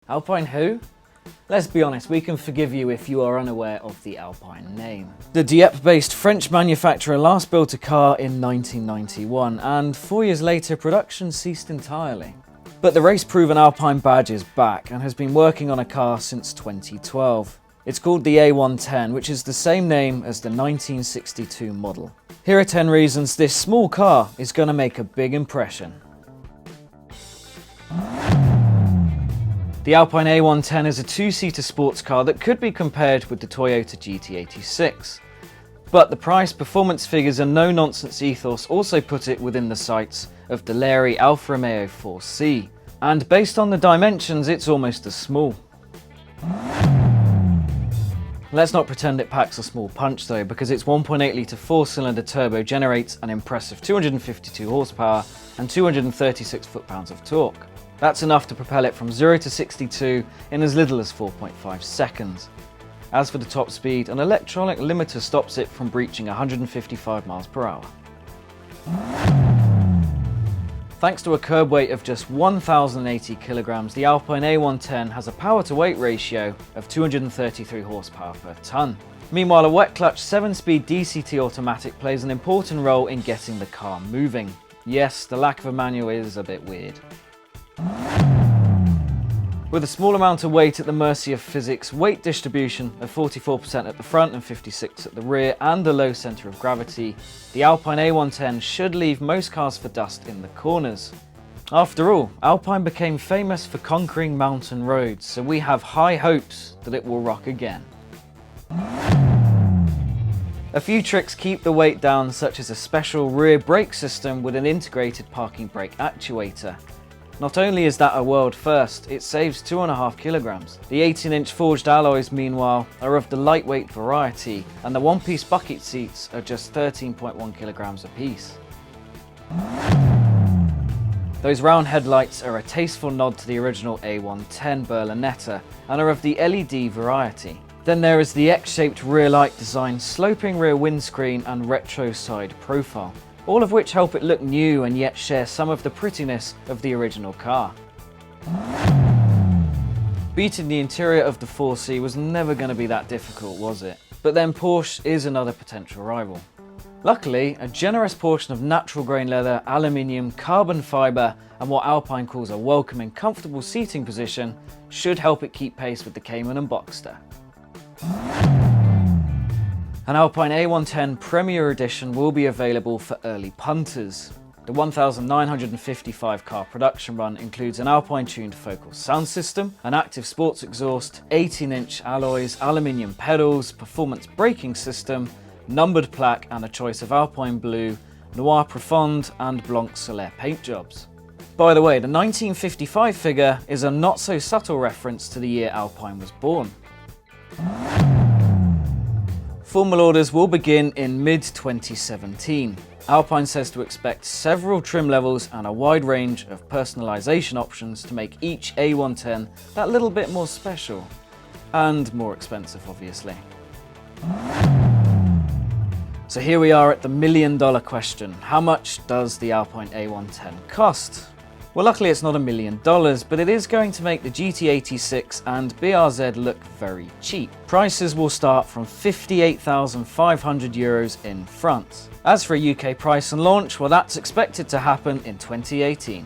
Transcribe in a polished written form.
Alpine who? Let's be honest, we can forgive you if you are unaware of the Alpine name. The Dieppe-based French manufacturer last built a car in 1991, and 4 years later production ceased entirely. But the race-proven Alpine badge is back and has been working on a car since 2012. It's called the A110, which is the same name as the 1962 model. Here are 10 reasons this small car is going to make a big impression. The Alpine A110 is a two-seater sports car that could be compared with the Toyota GT86. But the price, performance figures and no-nonsense ethos also put it within the sights of the leery Alfa Romeo 4C. And based on the dimensions, it's almost as small. Let's not pretend it packs a small punch though, because its 1.8 litre 4-cylinder turbo generates an impressive 252 horsepower and 236 foot-pounds of torque. That's enough to propel it from 0 to 62 in as little as 4.5 seconds. As for the top speed, an electronic limiter stops it from breaching 155 miles per hour. Thanks to a curb weight of just 1,080 kilograms, the Alpine A110 has a power-to-weight ratio of 233 horsepower per tonne. Meanwhile, a wet-clutch 7-speed DCT automatic plays an important role in getting the car moving. Yes, the lack of a manual is a bit weird. With a small amount of weight at the mercy of physics, weight distribution of 44% at the front and 56% at the rear, and a low centre of gravity, the Alpine A110 should leave most cars for dust in the corners. After all, Alpine became famous for conquering mountain roads, so we have high hopes that it will rock again. A few tricks keep the weight down, such as a special rear brake system with an integrated parking brake actuator. Not only is that a world first, it saves 2.5 kilograms. The 18-inch forged alloys, meanwhile, are of the lightweight variety, and the one-piece bucket seats are just 13.1 kilograms apiece. Those round headlights are a tasteful nod to the original A110 Berlinetta, and are of the LED variety. Then there is the X-shaped rear light design, sloping rear windscreen and retro side profile, all of which help it look new and yet share some of the prettiness of the original car. Beating the interior of the 4C was never going to be that difficult, was it? But then Porsche is another potential rival. Luckily, a generous portion of natural grain leather, aluminium, carbon fibre, and what Alpine calls a welcoming, comfortable seating position should help it keep pace with the Cayman and Boxster. An Alpine A110 Premier Edition will be available for early punters. The 1,955 car production run includes an Alpine-tuned focal sound system, an active sports exhaust, 18-inch alloys, aluminium pedals, performance braking system, numbered plaque, and a choice of Alpine Blue, Noir Profonde, and Blanc Solaire paint jobs. By the way, the 1955 figure is a not-so-subtle reference to the year Alpine was born. Formal orders will begin in mid-2017. Alpine says to expect several trim levels and a wide range of personalisation options to make each A110 that little bit more special. And more expensive, obviously. So here we are at the million-dollar question. How much does the Alpine A110 cost? Well, luckily it's not $1 million, but it is going to make the GT86 and BRZ look very cheap. Prices will start from €58,500 in France. As for a UK price and launch, well, that's expected to happen in 2018.